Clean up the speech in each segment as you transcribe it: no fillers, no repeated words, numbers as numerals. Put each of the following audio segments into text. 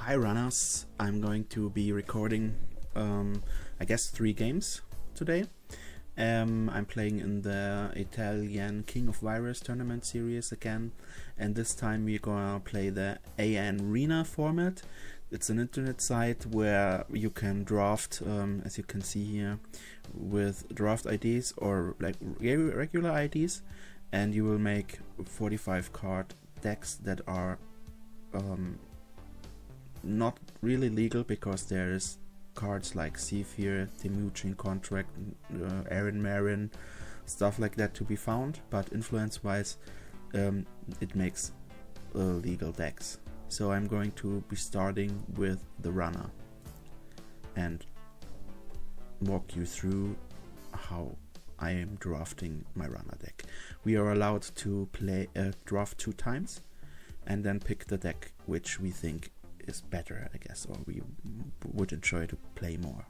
Hi runners, I'm going to be recording I guess 3 games today. I'm playing in the Italian King of Virus tournament series again, and this time we're gonna play the ANrena format. It's an internet site where you can draft, as you can see here, with draft IDs or like regular IDs, and you will make 45 card decks that are not really legal, because there is cards like Seafear, Temujin Contract, ANrena, stuff like that to be found, but influence wise it makes legal decks. So I'm going to be starting with the runner and walk you through how I am drafting my runner deck. We are allowed to play draft 2 times and then pick the deck which we think is better, I guess, or we would enjoy to play more.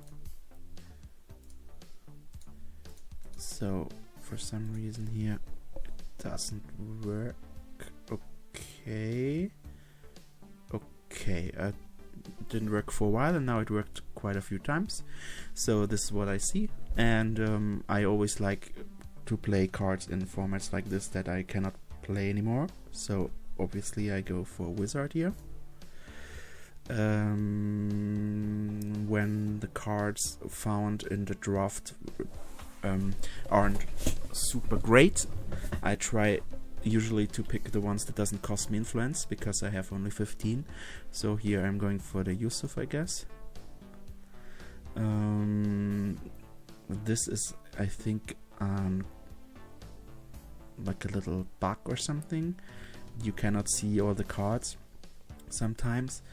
So for some reason here it doesn't work. Okay, it didn't work for a while, and now it worked quite a few times. So this is what I see, and I always like to play cards in formats like this that I cannot play anymore, so obviously I go for Wizard here. When the cards found in the draft aren't super great, I try usually to pick the ones that doesn't cost me influence, because I have only 15. So here I'm going for the Yusuf, I guess. This is, I think, like a little bug or something. You cannot see all the cards sometimes.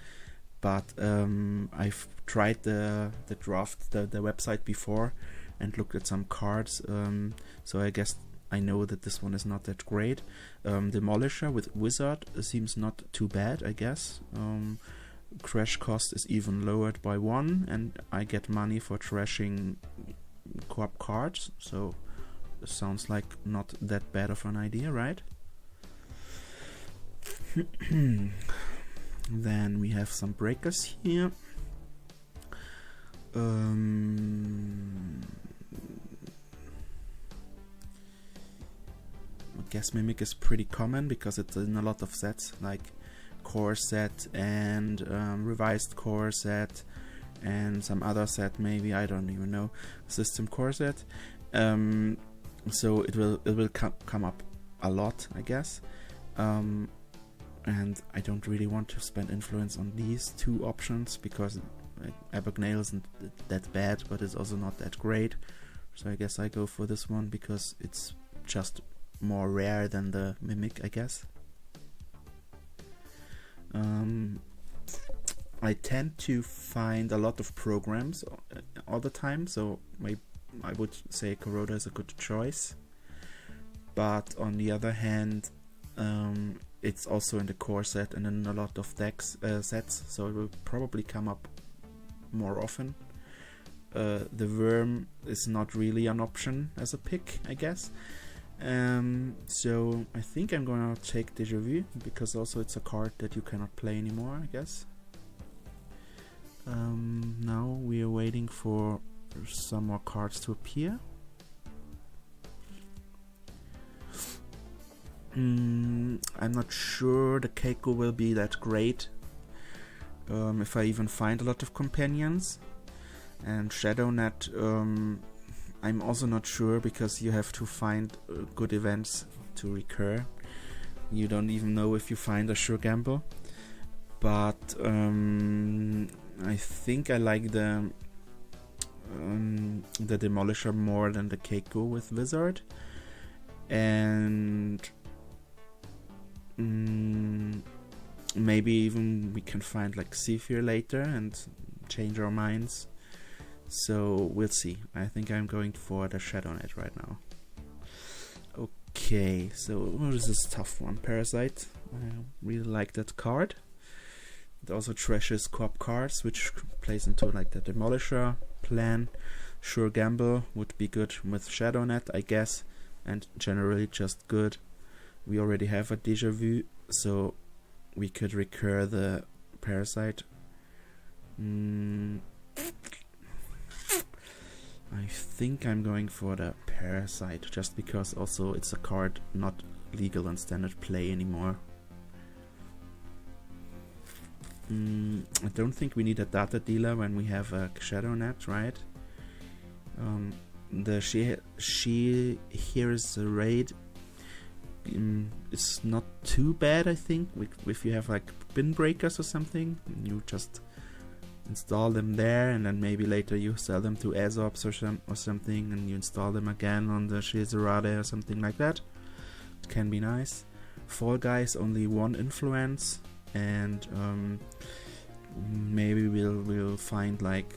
But I've tried the draft, the website before, and looked at some cards, so I guess I know that this one is not that great. Demolisher with Wizard seems not too bad, I guess. Crash cost is even lowered by 1, and I get money for trashing co-op cards, so it sounds like not that bad of an idea, right? Then we have some breakers here. I guess Mimic is pretty common because it's in a lot of sets, like core set and revised core set and some other set, maybe, I don't even know, system core set. So it will come up a lot, I guess. And I don't really want to spend influence on these 2 options, because Abagnale isn't that bad, but it's also not that great. So I guess I go for this one because it's just more rare than the Mimic, I guess. I tend to find a lot of programs all the time, so I would say Kuroda is a good choice. But on the other hand, it's also in the core set and in a lot of decks sets, so it will probably come up more often. The Worm is not really an option as a pick, I guess. So I think I'm gonna take Deja Vu, because also it's a card that you cannot play anymore, I guess. Now we are waiting for some more cards to appear. I'm not sure the Keiko will be that great, if I even find a lot of companions. And Shadownet, I'm also not sure, because you have to find good events to recur. You don't even know if you find a sure gamble. But I think I like the Demolisher more than the Keiko with Wizard. And maybe even we can find like Seafear later and change our minds. So we'll see. I think I'm going for the Shadownet right now. Okay, so this is a tough one. Parasite. I really like that card. It also trashes co-op cards, which plays into like the Demolisher plan. Sure Gamble would be good with Shadownet, I guess, and generally just good. We already have a Deja Vu, so we could recur the Parasite I think I'm going for the Parasite, just because also it's a card not legal in standard play anymore. I don't think we need a data dealer when we have a Shadow Net, right? The she here's a raid. It's not too bad, I think. If you have like bin breakers or something, you just install them there, and then maybe later you sell them to Aesops or something, and you install them again on the Shizurade or something like that. It can be nice. Fall Guys only 1 influence, and maybe we'll find like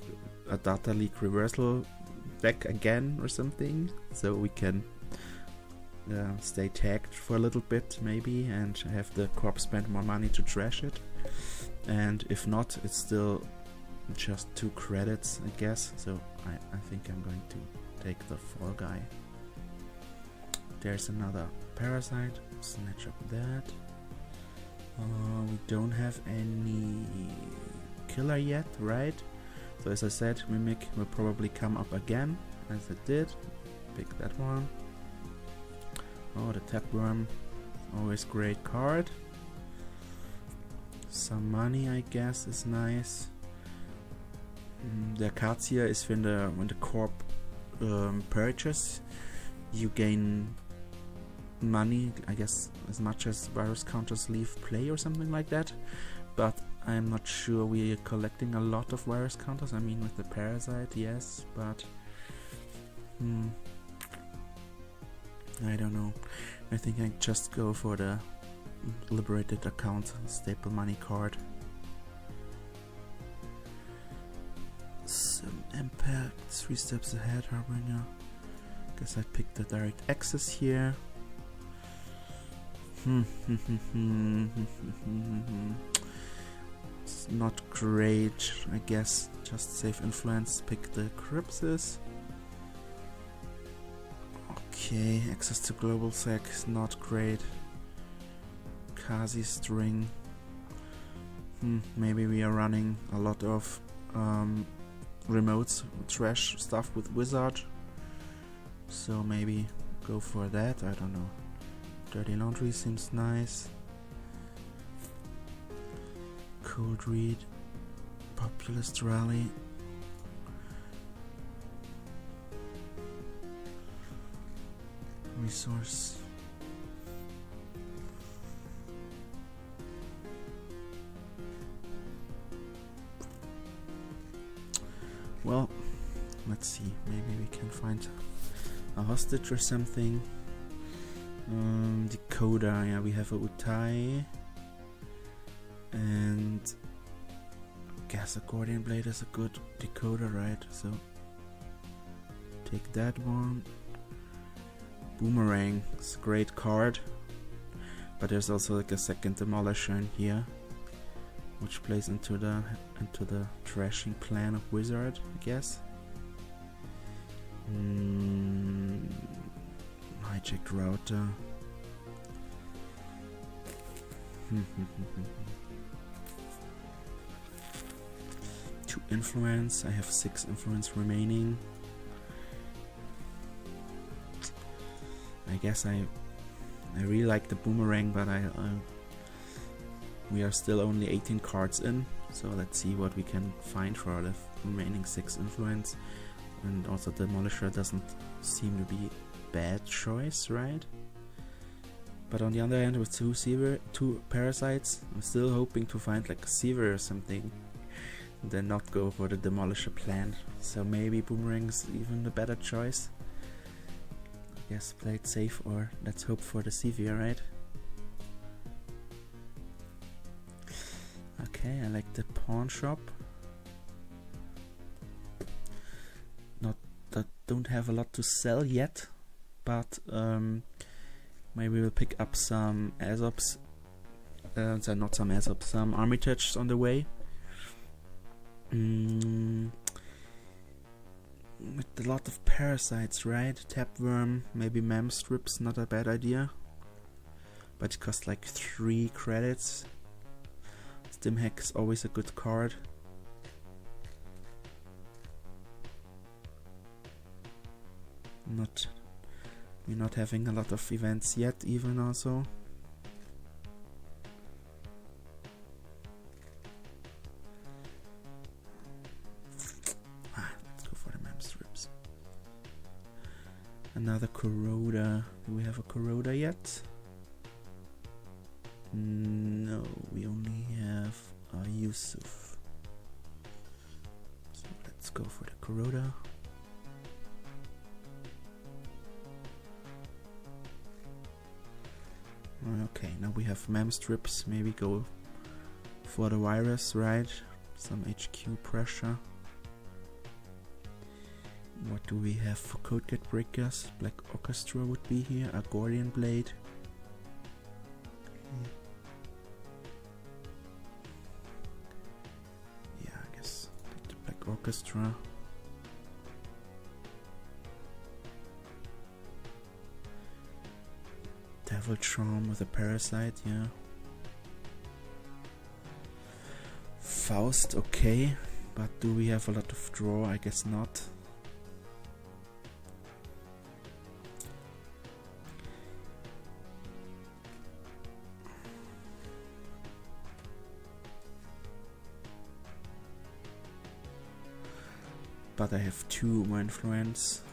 a data leak reversal back again or something, so we can stay tagged for a little bit maybe, and have the corp spend more money to trash it. And if not, it's still just 2 credits, I guess, so I think I'm going to take the Fall Guy. There's another Parasite, snatch up that. We don't have any killer yet, right? So as I said, Mimic will probably come up again, as it did. Pick that one. Oh, the Tapeworm, always great card. Some money, I guess, is nice. The Acacia is when the corp purchase, you gain money, I guess, as much as virus counters leave play or something like that. But I'm not sure we are collecting a lot of virus counters. I mean, with the Parasite, yes, but I don't know. I think I just go for the liberated account staple money card. Some impact, 3 steps ahead, Harbinger. Guess I picked the direct access here. It's not great, I guess. Just save influence, pick the Crypsis. Okay, access to global sec is not great. Kazi string. Maybe we are running a lot of remotes trash stuff with wizard, so maybe go for that. I don't know. Dirty Laundry seems nice. Cold Read, Populist Rally. Resource. Well, let's see. Maybe we can find a hostage or something. Decoder. Yeah, we have a Utai. And I guess a Guardian Blade is a good decoder, right? So take that one. Boomerang is a great card, but there's also like a second Demolisher in here, which plays into the trashing plan of Wizard, I guess. Hijacked Router. Two influence. I have 6 influence remaining. I guess I really like the Boomerang, but we are still only 18 cards in, so let's see what we can find for the remaining 6 influence. And also Demolisher doesn't seem to be a bad choice, right? But on the other hand, with 2 Parasites, I'm still hoping to find like a Seaver or something, and then not go for the Demolisher plan. So maybe Boomerang's even a better choice. Yes, play it safe, or let's hope for the Seaver, right? Okay, I like the pawn shop. Not that don't have a lot to sell yet, but maybe we'll pick up some Aesops. Not some Aesops, some Armitages on the way. With a lot of Parasites, right? Tapeworm, maybe Mem Strips, not a bad idea. But it costs like 3 credits. Stimhack is always a good card. We're not having a lot of events yet, even also. Let's go for the mem strips. Another Kuroda. Do we have a Kuroda yet? No, we only have a Yusuf. So let's go for the Kuroda. Okay, now we have mem strips. Maybe go for the virus, right? Some HQ pressure. What do we have for code get breakers? Black Orchestra would be here. A Gordian Blade. Okay. Yeah, I guess the Black Orchestra. Devil Charm with a Parasite, yeah. Faust, okay. But do we have a lot of draw? I guess not. But I have 2 more influence.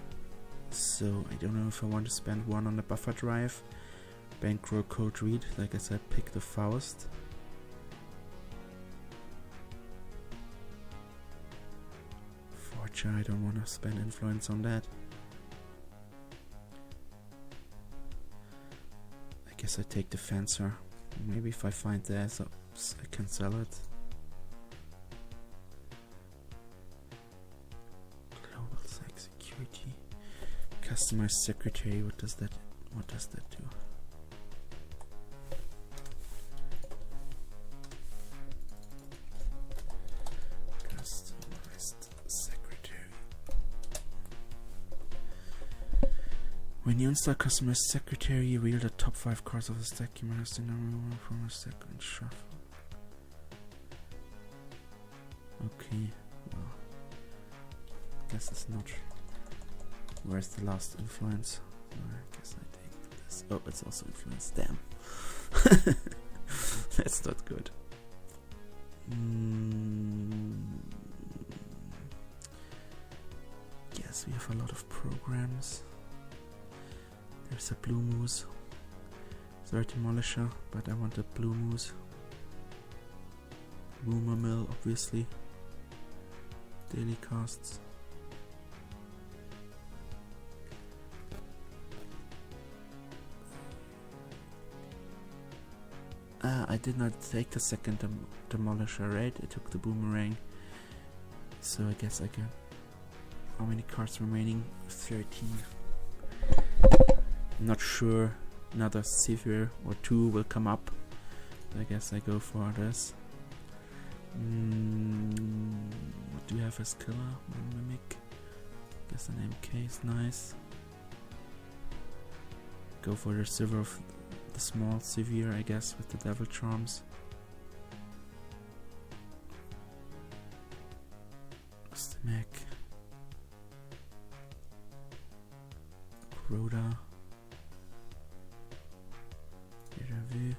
So I don't know if I want to spend 1 on the buffer drive. Bankroll code read, like I said, pick the Faust. Forger, I don't want to spend influence on that. I guess I take the Fencer. Maybe if I find the assets, I can sell it. Global Site Security. Customer Secretary, what does that do? When you install Customer Secretary, you reveal the top 5 cards of the stack. You must remove one from the stack and shuffle. Okay, well, I guess it's not. Where's the last influence? I guess I take this. Oh, it's also influence. Damn. That's not good. Yes, we have a lot of programs. There's a Blue Moose. There's a Demolisher, but I want a Blue Moose. Rumor Mill, obviously. Daily casts. I did not take the second Demolisher, right? I took the Boomerang. So I guess I can. How many cards remaining? 13. I'm not sure. Another Severe or 2 will come up. I guess I go for this. What do you have as killer? Mimic. Guess an MK is nice. Go for the silver of the small Severe, I guess, with the Devil Charms. Stimek. Rhoda. Déjà vu.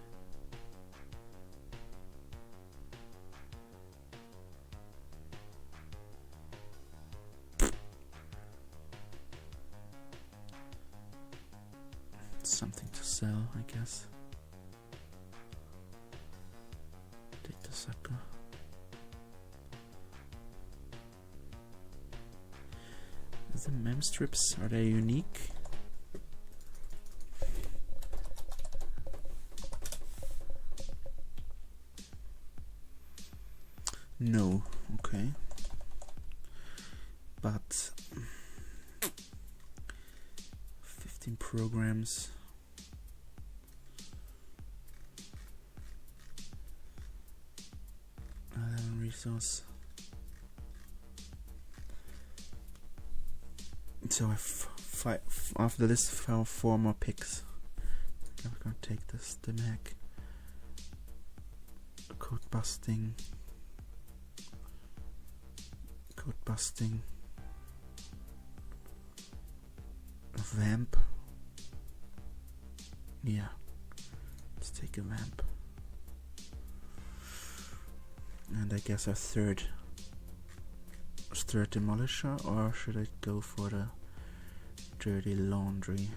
Something to sell, I guess. Take the sucker. The mem strips, are they unique? No, okay. But 15 programs. Resource. So I have after this 4 more picks. I'm gonna take this Stimek. Code busting. vamp. Yeah, let's take a vamp. And I guess a third demolisher, or should I go for the dirty laundry?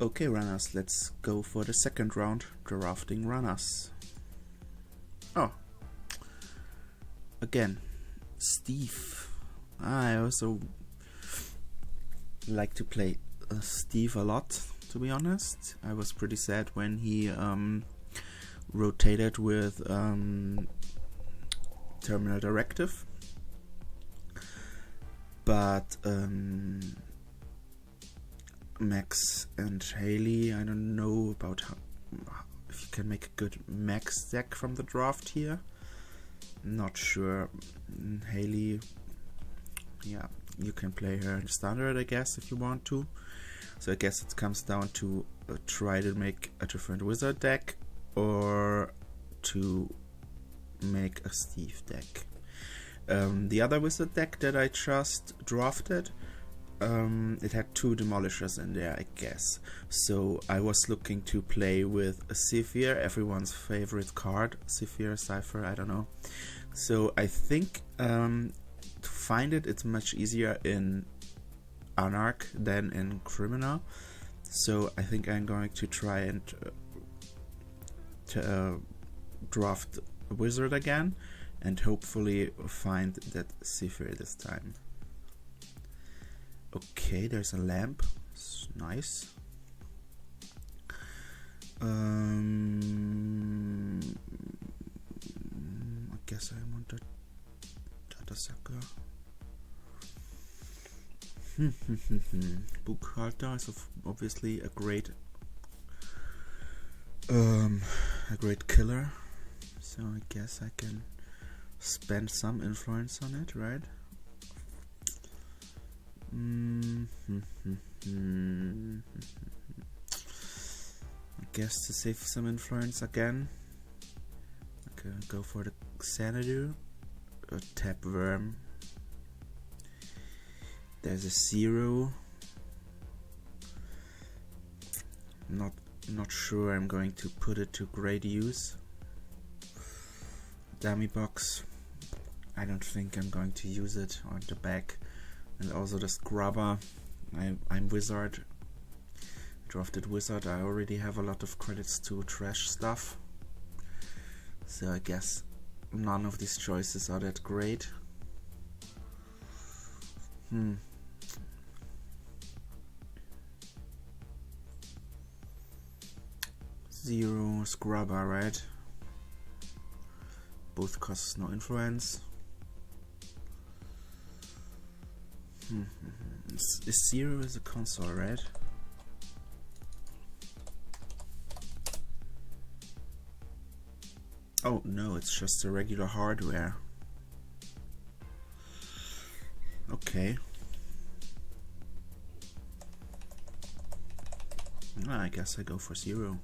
Okay, runners, let's go for the second round, drafting runners. Oh, again, Steve. I also like to play Steve a lot, to be honest. I was pretty sad when he rotated with Terminal Directive, but Max and Haley, I don't know about if you can make a good Max deck from the draft here. Not sure. Haley, yeah, you can play her in standard, I guess, if you want to. So I guess it comes down to try to make a different wizard deck or to make a Steve deck. The other wizard deck that I just drafted, it had 2 demolishers in there, I guess. So I was looking to play with a Zephyr, everyone's favorite card. Zephyr, Cypher, I don't know. So I think to find it's much easier in Anarch than in Criminal. So I think I'm going to try and draft a wizard again and hopefully find that Zephyr this time. Okay, there's a lamp. It's nice. I guess I want a Tatasucker. Buchhalter is obviously a great killer. So I guess I can spend some influence on it, right? I guess to save some influence again, I can go for the Xanadu, a tap worm. There's a 0. Not sure I'm going to put it to great use. Dummy box, I don't think I'm going to use it on the back. And also the Scrubber, I'm Wizard, drafted Wizard, I already have a lot of credits to trash stuff. So I guess none of these choices are that great. 0 Scrubber, right? Both costs no influence. Is 0 is a console, right? Oh no, it's just a regular hardware. Okay. I guess I go for 0.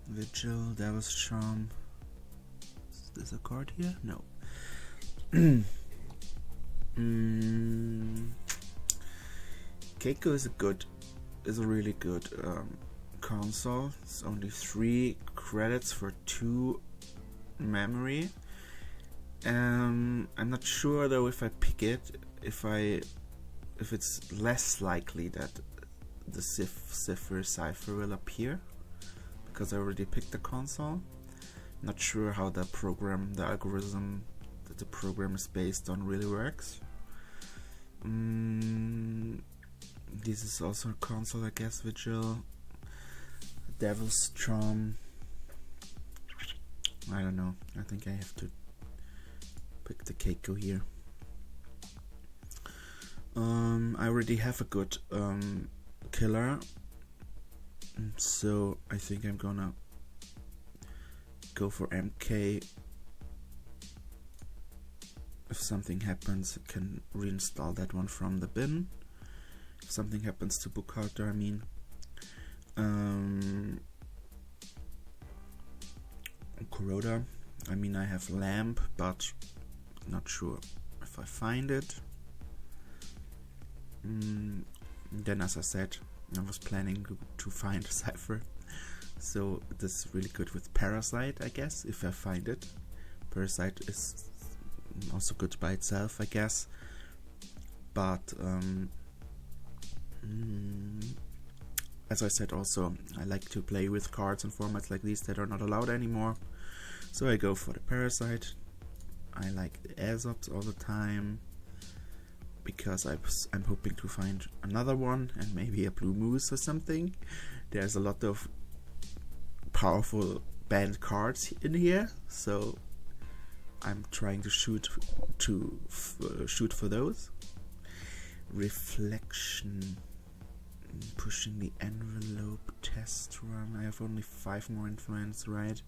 Vigil, Devil's Charm. Is this a card here? No. Keiko is a really good console. It's only 3 credits for 2 memory. I'm not sure though if I pick it, if it's less likely that the Zephyr Cypher will appear, because I already picked the console. Not sure how the algorithm that the program is based on really works. This is also a console, I guess. Vigil, Devil's Charm. I don't know. I think I have to pick the Keiko here. I already have a good killer, so I think I'm gonna go for MK. If something happens, I can reinstall that one from the bin. If something happens to Buchalter, I mean. Kuroda, I mean, I have Lamp, but not sure if I find it. Then, as I said, I was planning to find a Cypher, so this is really good with Parasite, I guess, if I find it. Parasite is also good by itself, I guess, but as I said also, I like to play with cards and formats like these that are not allowed anymore, so I go for the Parasite. I like the Aesops all the time, because I'm hoping to find another one, and maybe a Blue Moose or something. There's a lot of powerful banned cards in here, so I'm trying to shoot for those. Reflection, pushing the envelope, test run. I have only 5 more influence, right?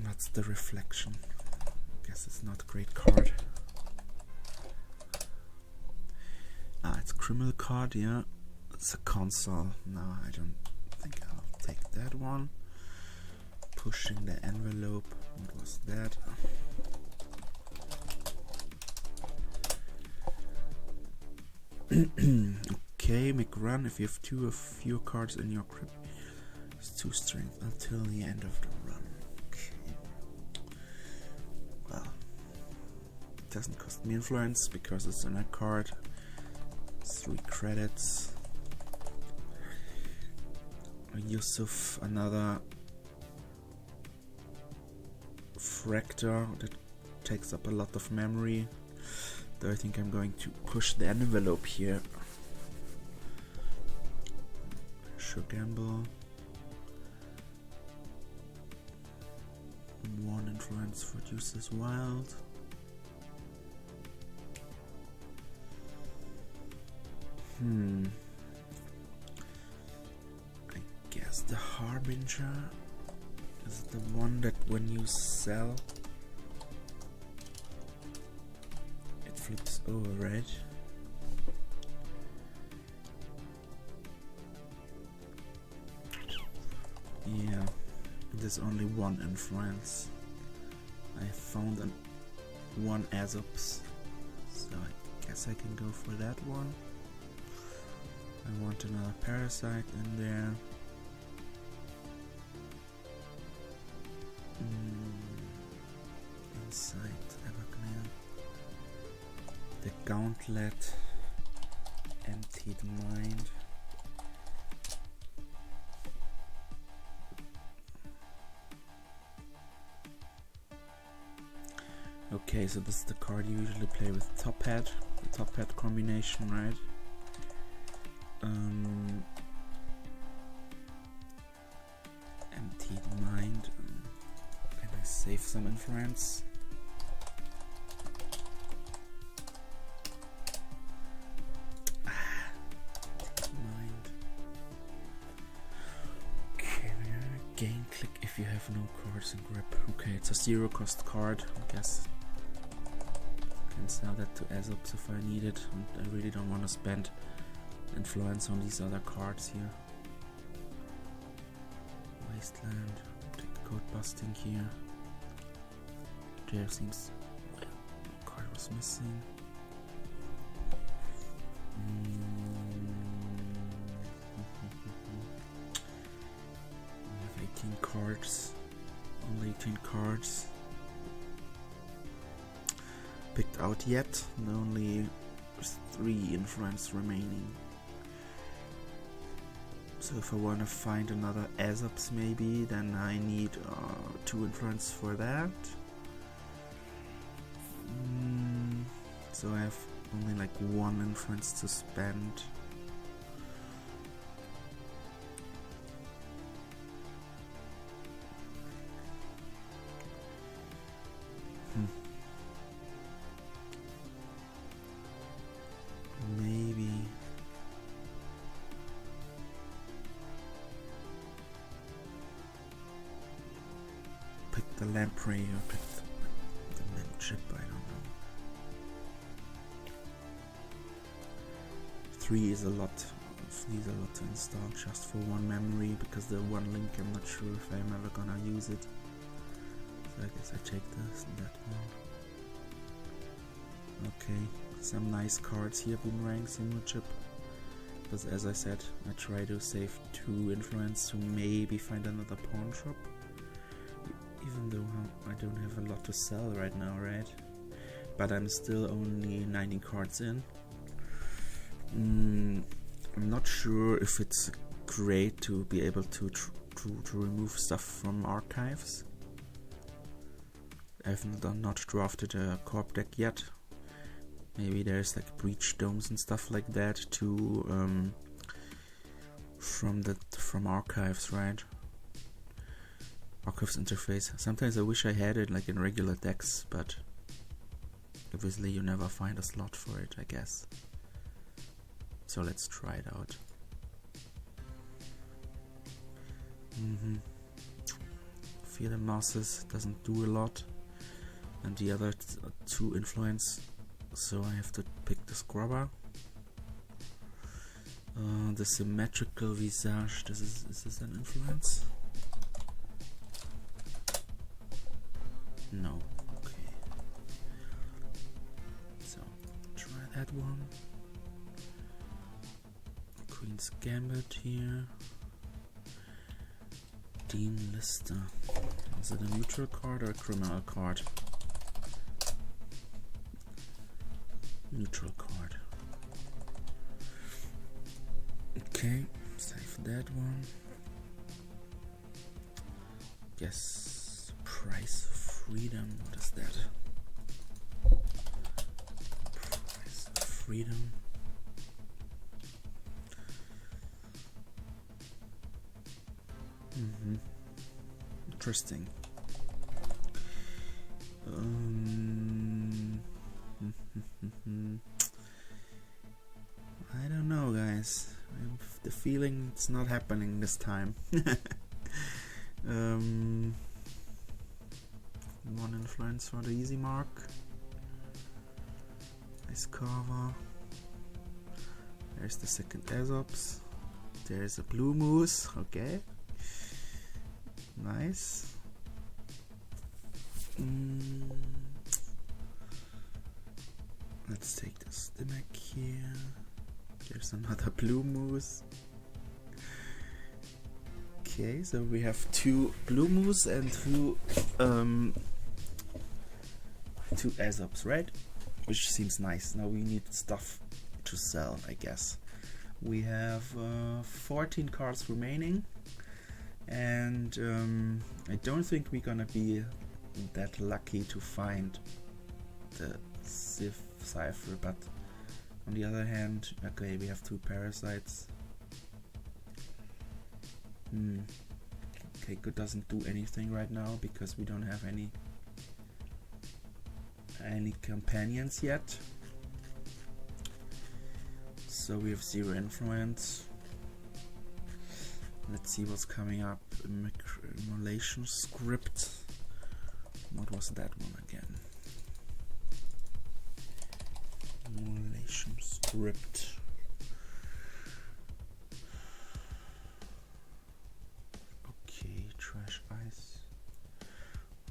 What's the reflection? Guess it's not a great card. It's a criminal card, yeah. It's a console. No, I don't think I'll take that one. Pushing the envelope. What was that? Okay, make run. If you have 2 or fewer cards in your grip, it's 2 strength until the end of the run. Okay. Well, it doesn't cost me influence because it's a net card. 3 credits. Yusuf, another Fractor that takes up a lot of memory. Though I think I'm going to push the envelope here. Sure gamble. 1 influence reduces wild. I guess the Harbinger is the one that when you sell it flips over, right? Yeah, there's only 1 influence. I found one Aesops, so I guess I can go for that one. I want another Parasite in there. Inside Everclear. The Gauntlet. Emptied Mind. Okay, so this is the card you usually play with Top Hat. The Top Hat combination, right? Emptied Mind. Can I save some influence? Mind. Okay, gain click if you have no cards in grip. Okay, it's a 0 cost card. I guess I can sell that to Aesops if I need it. And I really don't want to spend influence on these other cards here. Wasteland, take the code busting here. There seems a card was missing. We have 18 cards. Only 18 cards. Picked out yet, and only 3 influence remaining. So if I want to find another Aesops maybe, then I need 2 influence for that. So I have only like 1 influence to spend. Maybe pick the Lamprey or pick the Mem chip, I don't know. 3 is a lot. 3 is a lot to install just for one memory, because the one link I'm not sure if I'm ever gonna use it. So I guess I take this and that one. Okay, some nice cards here, Boomerang, Single Chip. Because as I said, I try to save 2 influence to maybe find another pawn shop. Even though I don't have a lot to sell right now, right? But I'm still only 19 cards in. I'm not sure if it's great to be able to remove stuff from archives. I've not drafted a corp deck yet. Maybe there's like breach domes and stuff like that to from archives, right? Archives interface. Sometimes I wish I had it like in regular decks, but obviously you never find a slot for it, I guess. So let's try it out. Fear the Mosses doesn't do a lot, and the other 2 influence, so I have to pick the Scrubber. The Symmetrical Visage, is this an influence? No, okay. So, try that one. Queen's Gambit here. Dean Lister. Is it a neutral card or a criminal card? Neutral card. Okay, save that one. Guess Price of Freedom. What is that? Price of Freedom. Interesting. I don't know, guys. I have the feeling it's not happening this time. One influence for the easy mark. Nice cover. There's the second Aesops. There's a blue moose. Okay. Nice. Let's take the Stimac here. There's another blue moose. Okay, so we have 2 blue moose and 2 Aesops, right? Which seems nice. Now we need stuff to sell, I guess. We have 14 cards remaining. And I don't think we're gonna be that lucky to find the Civ Cipher, but on the other hand, okay, we have 2 parasites. Okay, good doesn't do anything right now because we don't have any companions yet. So we have 0 influence. Let's see what's coming up. Immolation script. What was that one again? Immolation script. Okay, trash ice.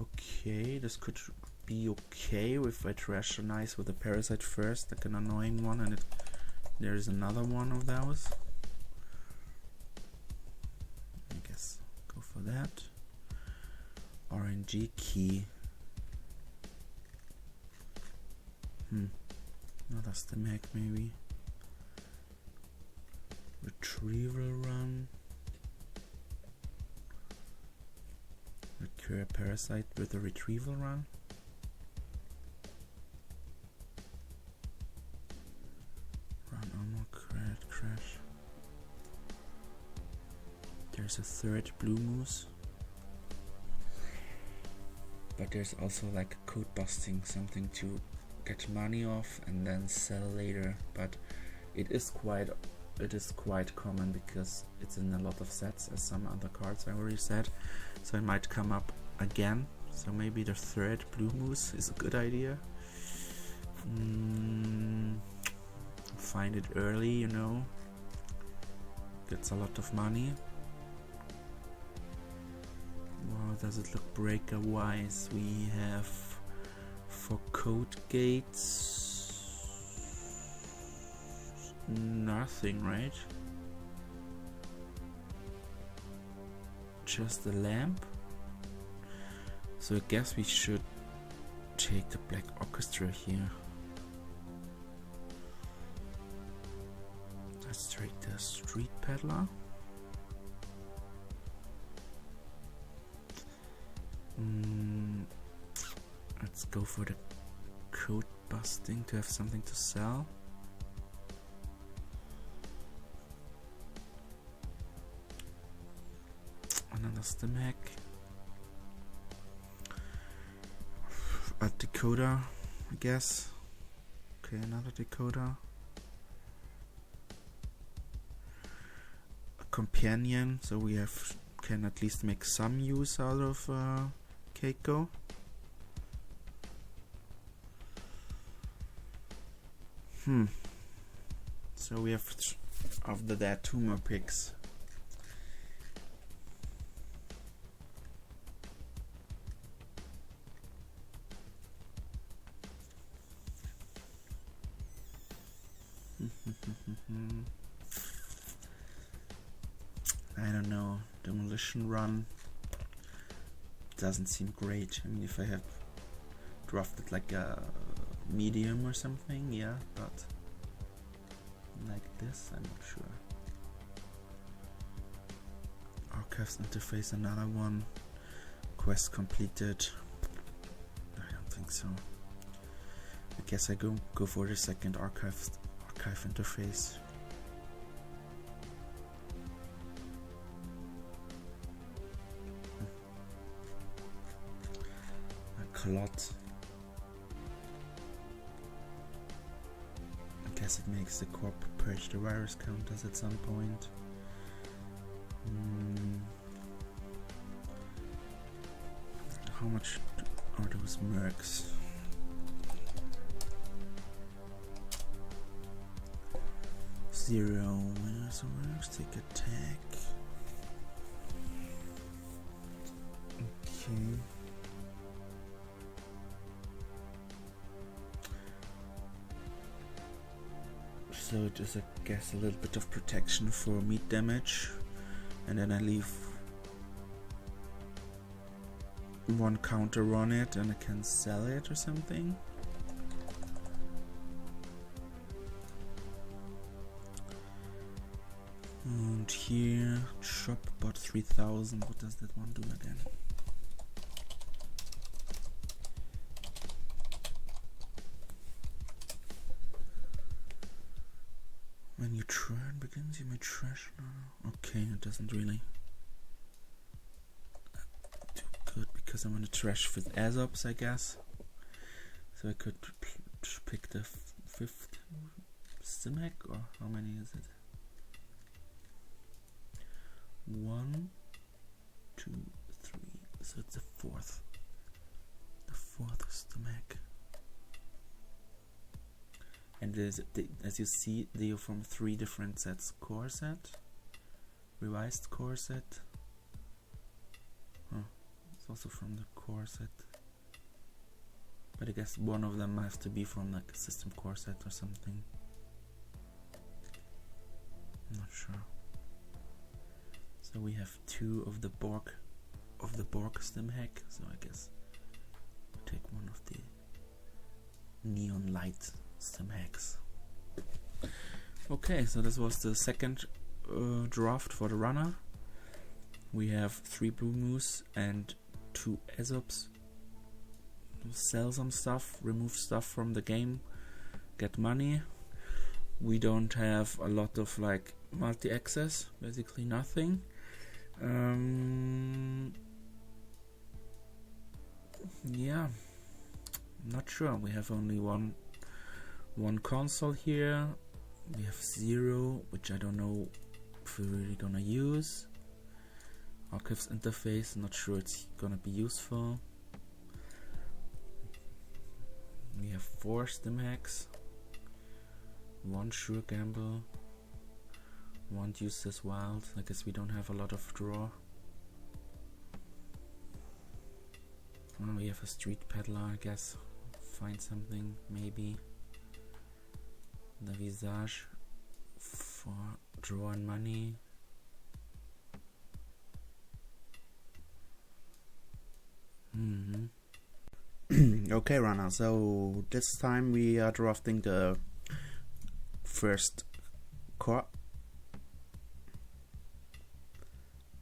Okay, this could be okay if I trash an ice with a parasite first, like an annoying one, and there is another one of those. For that. RNG key. Another Stimac maybe. Retrieval run. Recur a parasite with a retrieval run. Run armor crash. There's a 3rd blue moose. But there's also like code busting, something to get money off and then sell later. But it is quite common because it's in a lot of sets, as some other cards I already said. So it might come up again. So maybe the 3rd blue moose is a good idea. find it early, you know. Gets a lot of money. Well, does it look breaker wise? We have for code gates nothing, right? Just a lamp. So I guess we should take the Black Orchestra here. Let's take the Street Peddler. Let's go for the code busting to have something to sell. Another stim hack. A decoder, I guess. Okay, another decoder. A companion, so we can at least make some use out of Keiko. So we have after that 2 more picks. I don't know, demolition run doesn't seem great. I mean, if I have drafted like a medium or something, yeah, but like this, I'm not sure. Archives interface, another one. Quest completed. I don't think so. I guess I go for the second archive interface. A clot. I guess it makes the corp purge the virus counters at some point. How much are those mercs? Zero. So let's take attack. Okay. So it is, I guess, a little bit of protection for meat damage, and then I leave 1 counter on it and I can sell it or something. And here, shop bought 3000. What does that one do again? When your turn begins, you may trash. No. Okay, it doesn't really do good because I'm gonna trash with Azops, I guess. So I could pick the 5th Stimac, or how many is it? 1, 2, 3. So it's the 4th. The 4th Stimac. And as you see, they are from 3 different sets. Core set, revised core set. Oh, it's also from the core set. But I guess one of them has to be from like a system core set or something. I'm not sure. So we have 2 of the Borg stim hack. So I guess we'll take one of the neon light stim hacks. Okay, so this was the second draft for the runner. We have 3 blue moose and 2 Azops. We'll sell some stuff, remove stuff from the game, get money. We don't have a lot of like multi-access, basically nothing. Yeah, not sure. We have only one console here. We have 0, which I don't know if we're really gonna use. Archives interface, not sure it's gonna be useful. We have 4 stim hacks. One sure gamble. Won't use this wild. I guess we don't have a lot of draw. Oh, we have a street peddler, I guess. Find something, maybe. The visage for draw and money. Okay, runner. So this time we are drafting the first core.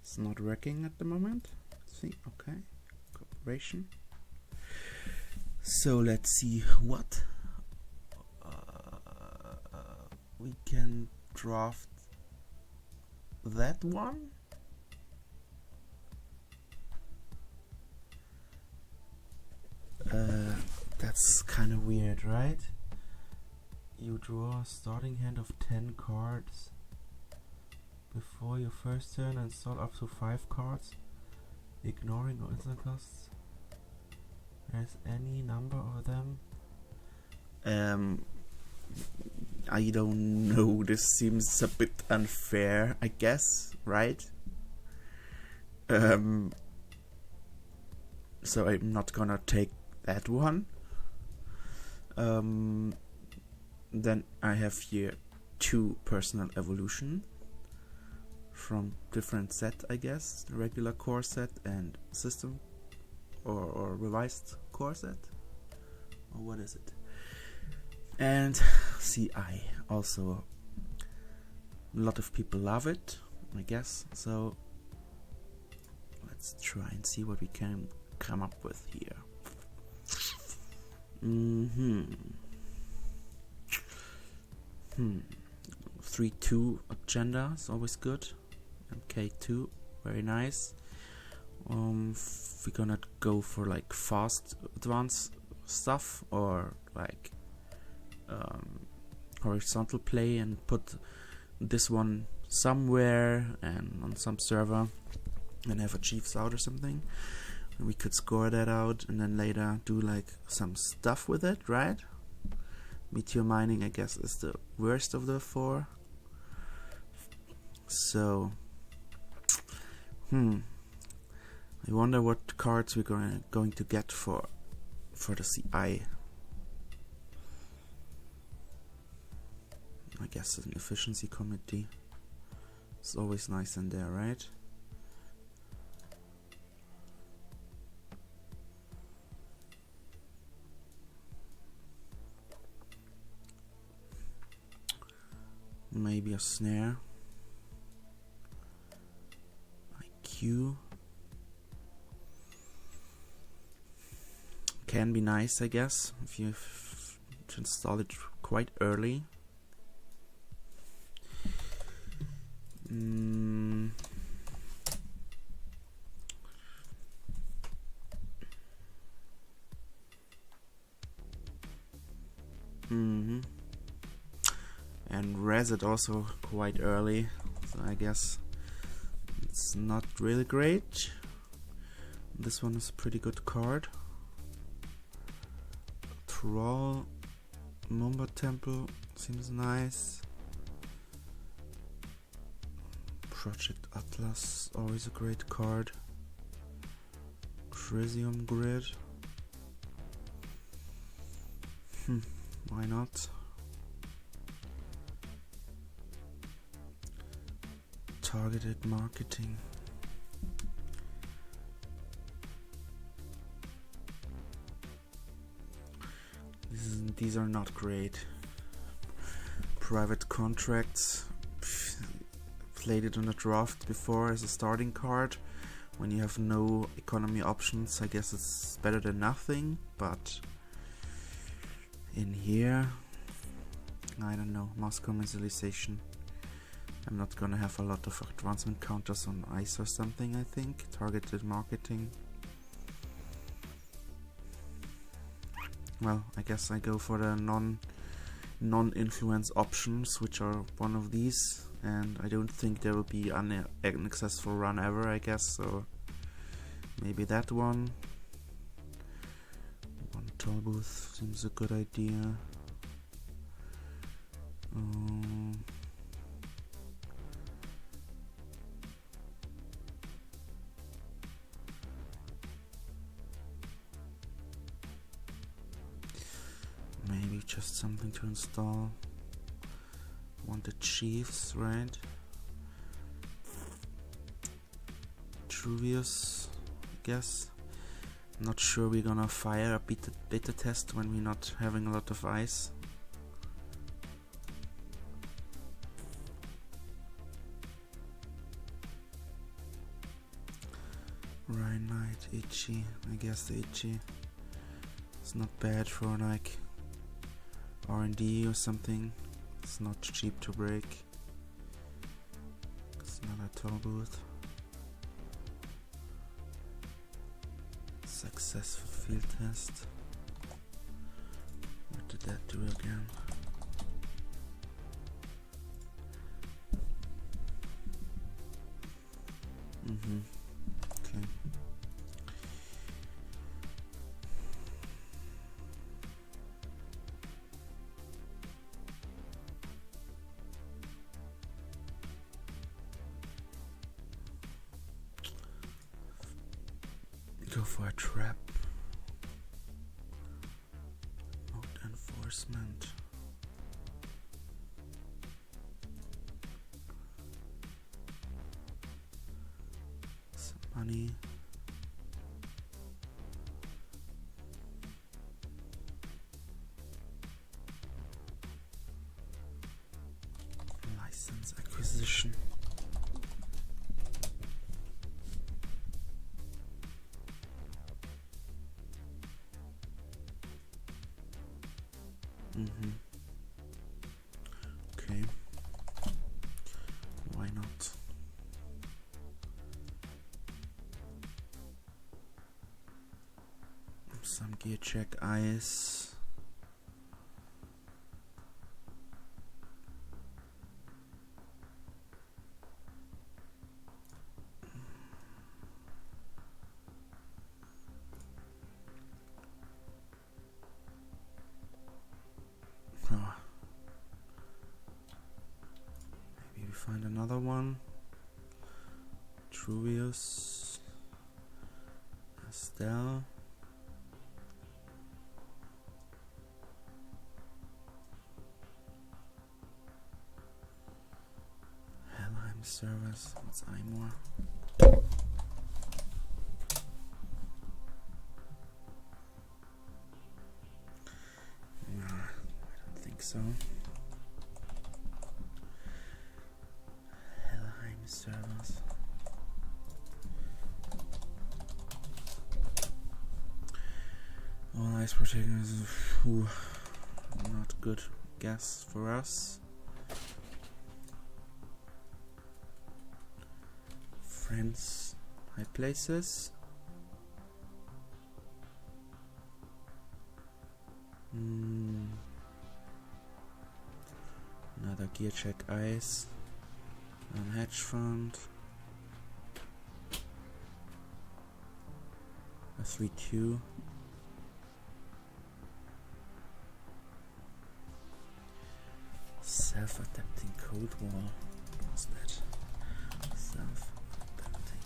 It's not working at the moment. Let's see, okay. Cooperation. So let's see what we can draft. That one. That's kind of weird, right? You draw a starting hand of 10 cards before your first turn and install up to 5 cards, ignoring all other costs. There's any number of them. I don't know, this seems a bit unfair, I guess, right? So I'm not gonna take that one. Then I have here 2 personal evolution from different set, I guess, the regular core set and system or revised core set, or what is it? And CI also, a lot of people love it, I guess, so let's try and see what we can come up with here. 3-2 agenda is always good. MK2, very nice. We're gonna go for like fast advanced stuff, or like horizontal play and put this one somewhere and on some server and have a chiefs out or something. We could score that out and then later do like some stuff with it, right? Meteor mining, I guess, is the worst of the 4. So I wonder what cards we're going to get for the CI. I guess an efficiency committee. It's always nice in there, right? Maybe a snare. IQ. Can be nice, I guess, if you install it quite early. And res it also quite early, so I guess it's not really great. This one is a pretty good card. Troll, Mumba Temple seems nice. Project Atlas, always a great card. Trisium Grid. Why not? Targeted marketing. These are not great. Private contracts. Played it on a draft before as a starting card. When you have no economy options, I guess it's better than nothing, but in here, I don't know, mass commercialization. I'm not gonna have a lot of advancement counters on ice or something, I think. Targeted marketing. Well, I guess I go for the non-influence options, which are one of these, and I don't think there will be an successful run ever, I guess, so maybe that one. One toll booth seems a good idea. Maybe just something to install. Want the chiefs, right? Truvius, I guess. Not sure we're gonna fire a beta test when we're not having a lot of ice. Rhine Knight, Ichi. I guess the Ichi. It's not bad for like R&D or something. It's not cheap to break. It's another toll booth. Successful field test. What did that do again? Okay. Go for a trap. Mode enforcement. Some money. License acquisition. Okay. Why not? Some gear check ice. Maybe we find another one. Truvius. Estelle. Helheim service. What's Imore? No, I don't think so. Helheim service. All ice protectors. Not good guess for us. Friends, high places. Another gear check ice. Hedge fund. A 3-2. Self-adapting cold wall. What's that? Self-adapting.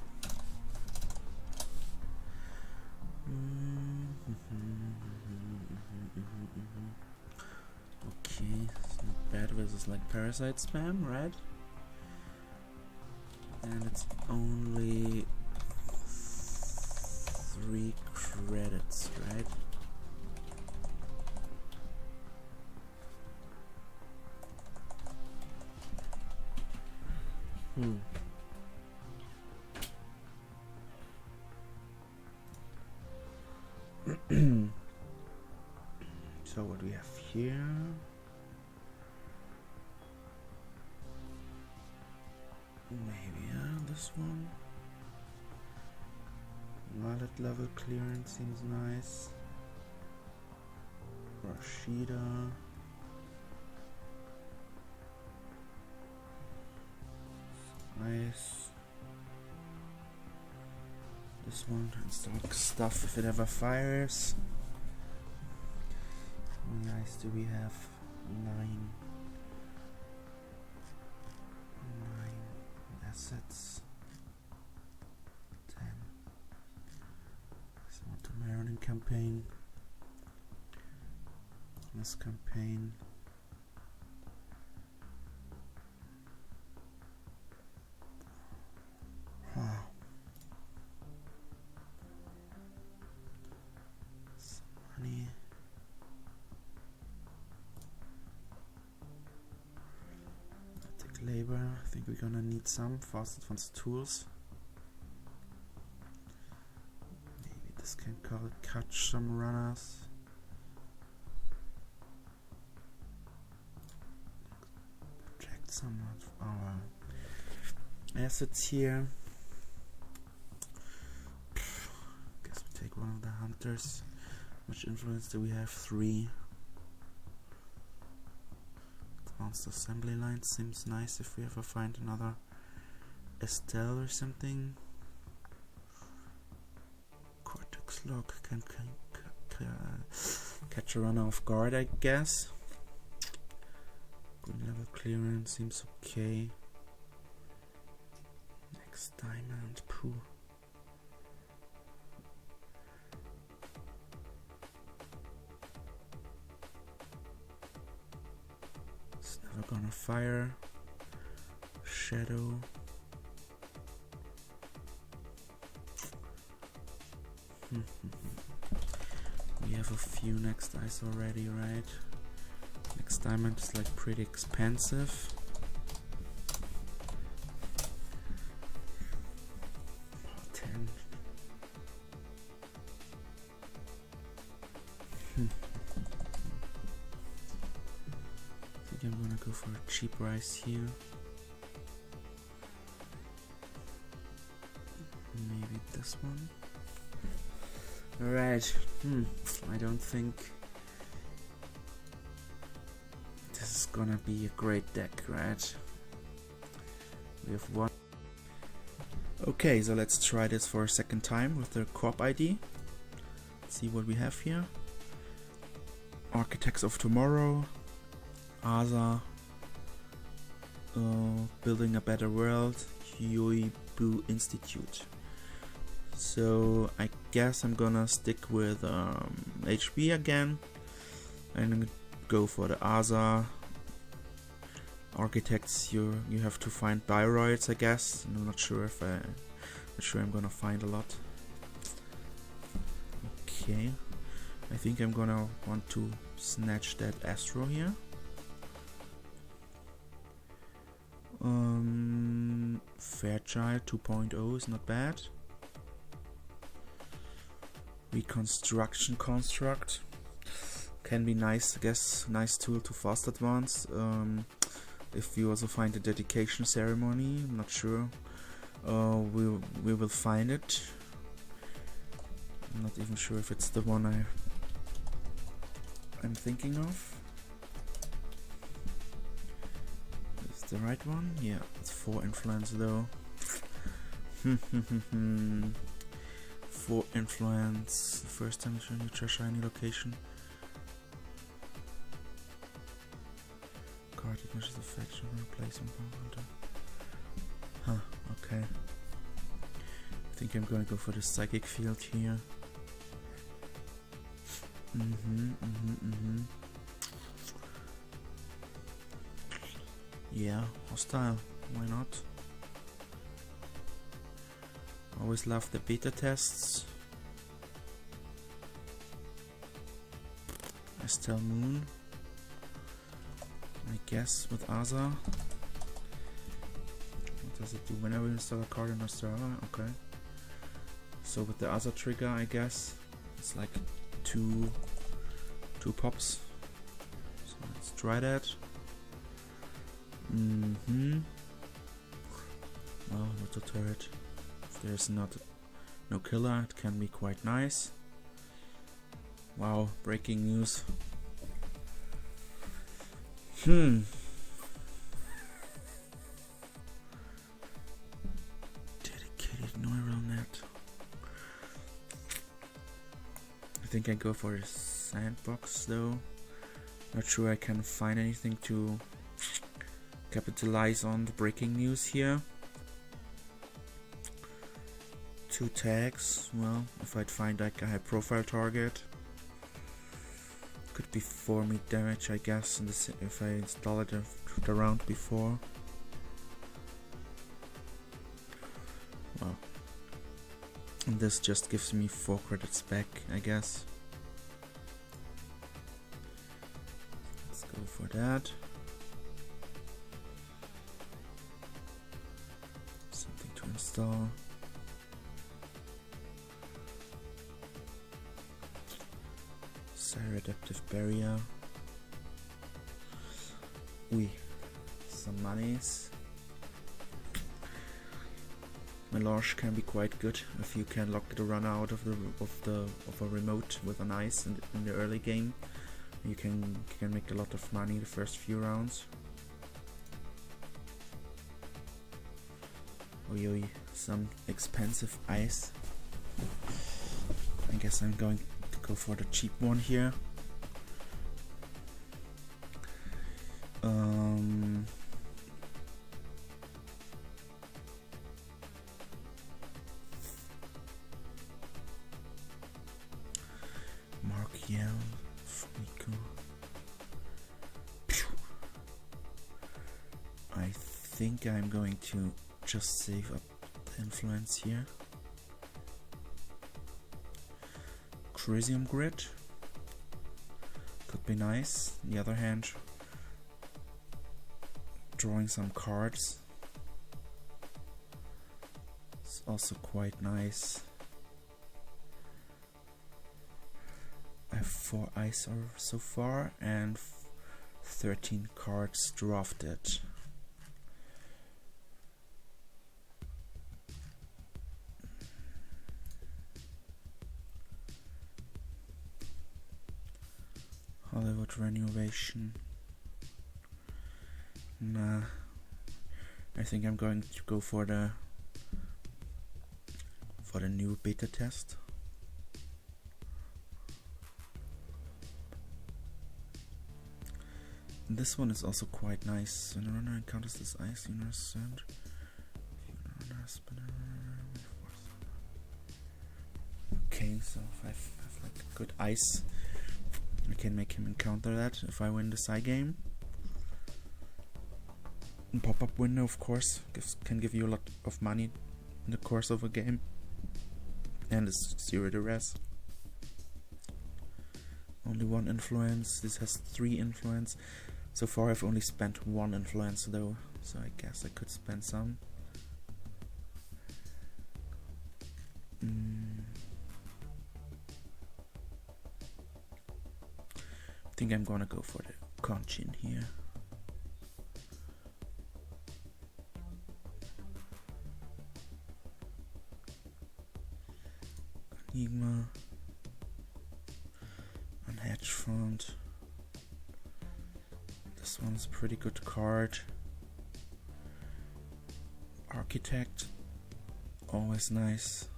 Okay, it's not bad versus like parasite spam, right? And it's only 3 credits, right? So what we have here? Maybe this one. Wallet level clearance seems nice. Rashida. Nice. This one, install stuff if it ever fires. How many ice do we have? 9. assets. 10. So to Marin campaign. This campaign. Some money. Labor, I think we're gonna need some fast advanced tools. Maybe this can catch some runners. Project some of our assets here. Guess we take one of the hunters. Much influence do we have? 3. Advanced assembly line seems nice if we ever find another Estelle or something. Cortex lock can catch a runner off guard, I guess. Good level clearance seems okay. Next diamond, poo. Never gonna fire. Shadow. We have a few next dice already, right? Next diamond is like pretty expensive. 10. I'm gonna go for a cheap rice here. Maybe this one. Alright. I don't think this is gonna be a great deck, right? We have one. Okay, so let's try this for a second time with the crop ID. Let's see what we have here. Architects of Tomorrow. Asa, Building a Better World, Yoibu Institute. So I guess I'm gonna stick with HB again and go for the Asa. Architects, you have to find bioroids, I guess. I'm not sure if I'm gonna find a lot. Okay, I think I'm gonna want to snatch that Astro here. Fairchild 2.0 is not bad. Reconstruction construct can be nice, I guess. Nice tool to fast advance. If you also find the dedication ceremony, I'm not sure. We will find it. I'm not even sure if it's the one I'm thinking of. The right one? Yeah, it's 4 influence though. 4 influence. First time showing you shiny location. Card measures affection replacing counter. Huh, okay. I think I'm gonna go for the psychic field here. Yeah, hostile, why not? Always love the beta tests. Estelle Moon, I guess, with Asa. What does it do whenever you install a card in Australia? Okay. So with the Asa trigger, I guess, it's like two pops. So let's try that. Well, not a turret. If there's no killer, it can be quite nice. Wow, breaking news. Dedicated neural net. I think I go for a sandbox though. Not sure I can find anything to capitalize on the breaking news here. 2 tags. Well, if I'd find like a high profile target, could be 4 meat damage, I guess, if I install it the round before. Well, and this just gives me 4 credits back, I guess. Let's go for that. Something to install. Adaptive barrier. Some monies. Melange can be quite good if you can lock the runner out of a remote with an ice in the early game. You can make a lot of money the first few rounds. Oi, some expensive ice. I guess I'm going to go for the cheap one here. Mark Yell, Fumiko. I think I'm going to just save up the influence here. Crisium Grid could be nice. On the other hand, drawing some cards is also quite nice. I have 4 ice so far and 13 cards drafted. Hollywood renovation. Nah, I think I'm going to go for the new beta test. This one is also quite nice. When a runner encounters this ice, you understand. Okay, so if I have like good ice, I can make him encounter that if I win the side game. Pop-up window, of course, can give you a lot of money in the course of a game, and it's 0 duress. Only 1 influence. This has 3 influence. So far I've only spent 1 influence though, so I guess I could spend some. I think I'm gonna go for the Conchin here. Enigma and Hedge Fund. This one's a pretty good card. Architect, always nice.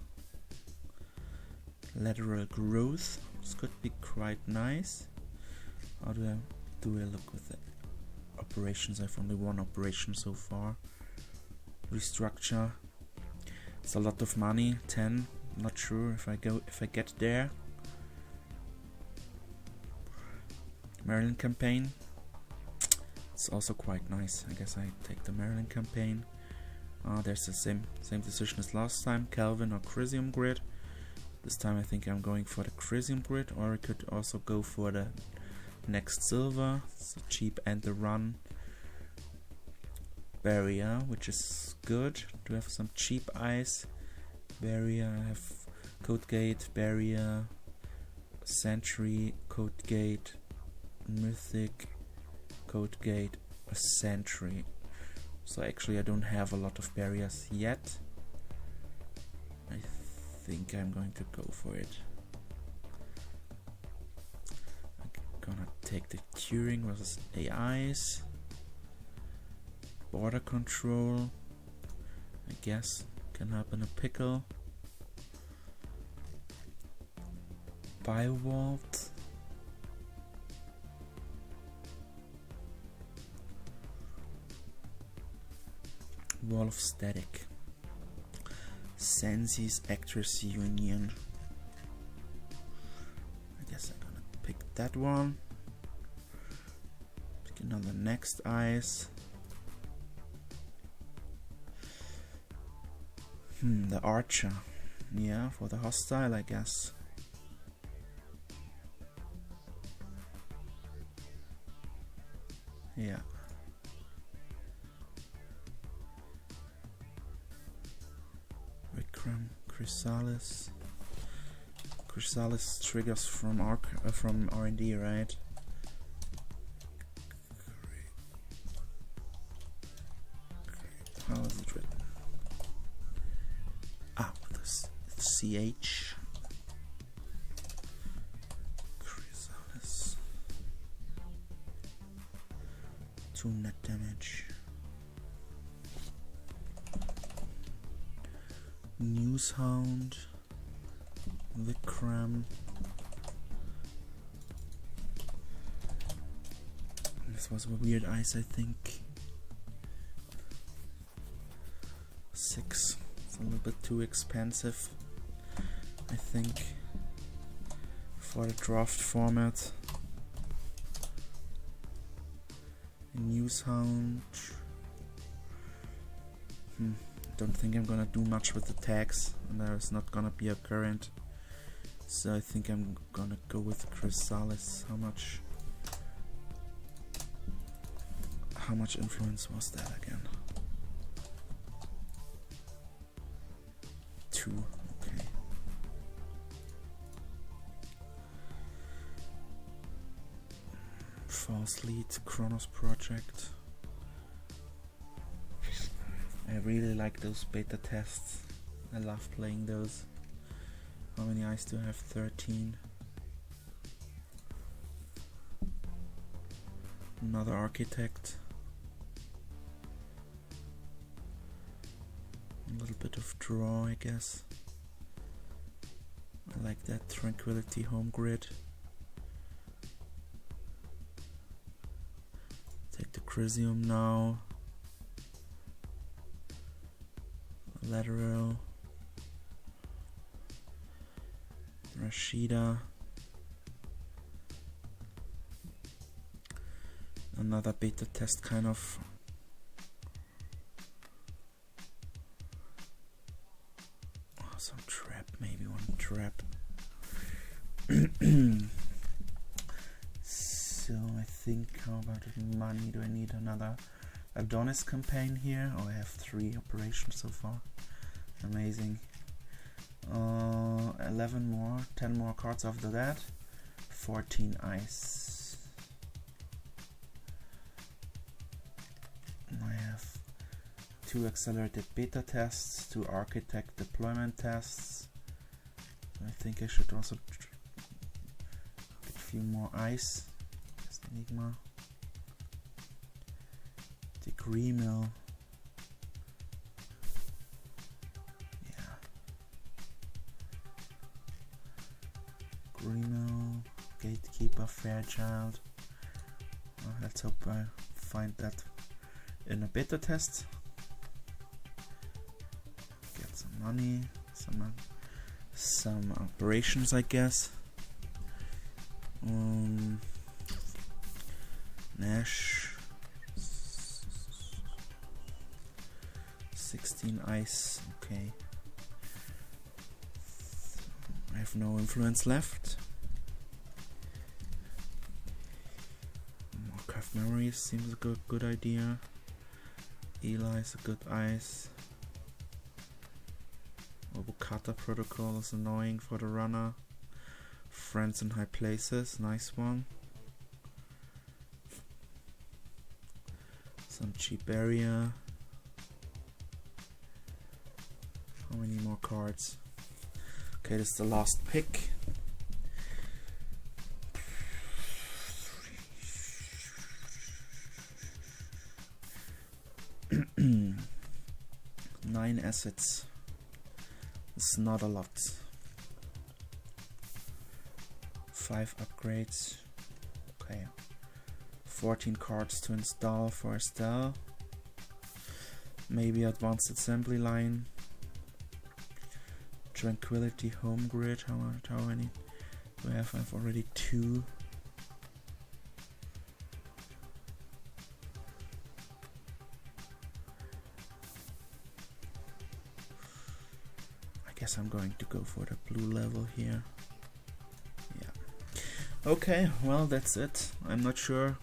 Lateral growth, this could be quite nice. How do I look with the operations? I've only 1 operation so far. Restructure, it's a lot of money. 10. Not sure if I get there. Maryland campaign. It's also quite nice. I guess I take the Maryland campaign. There's the same decision as last time. Calvin or Crisium Grid. This time I think I'm going for the Crisium Grid, or I could also go for the next silver. It's a cheap and the run barrier, which is good. Do have some cheap ice. Barrier, I have Code Gate, Barrier, Sentry, Code Gate, Mythic, Code Gate, a Sentry. So actually I don't have a lot of barriers yet. I think I'm going to go for it. I'm gonna take the Turing versus AIs. Border control, I guess, can happen a pickle. Biowalt. Wall of Static. Sensi's Actress Union. I guess I'm gonna pick that one. Pick another Next Ice. The Archer. Yeah, for the hostile, I guess. Yeah. Vikram, Chrysalis. Chrysalis triggers from R&D, right? How is it written? Ah, this CH. Chrysalis. 2 net damage. Newshound. Vikram. This was a weird ice, I think. 6. It's a little bit too expensive, I think, for the draft format. Newshound. Don't think I'm gonna do much with the tags, and there's not gonna be a current, so I think I'm gonna go with Chrysalis. How much influence was that again? 2. Okay. False Lead, Chronos Project. I really like those beta tests. I love playing those. How many eyes do I have? 13. Another Architect. A little bit of draw, I guess. I like that Tranquility Home Grid. Take the Chrysium now. Lateral. Rashida. Another beta test kind of. Oh, some trap, maybe one trap. So I think, how about money? Do I need another Adonis campaign here? Oh, I have 3 operations so far. Amazing. 11 more, 10 more cards after that. 14 ice. I have 2 accelerated beta tests, 2 architect deployment tests. I think I should also get a few more ice. Just Enigma. Degree Mill. Yeah. Greenmill, Gatekeeper, Fairchild. Let's hope I find that in a beta test. Get some money, some operations, I guess. Nash. 16 ice, okay. I have no influence left. Archive Memories seems a good idea. Eli is a good ice. Obokata Protocol is annoying for the runner. Friends in High Places, nice one. Some cheap area. How many more cards? Okay, this is the last pick. 9 assets. It's not a lot. 5 upgrades. Okay. 14 cards to install for Estelle. Maybe advanced assembly line. Tranquility home grid. How many do I have? I have already 2. I guess I'm going to go for the blue level here. Yeah. Okay, well, that's it. I'm not sure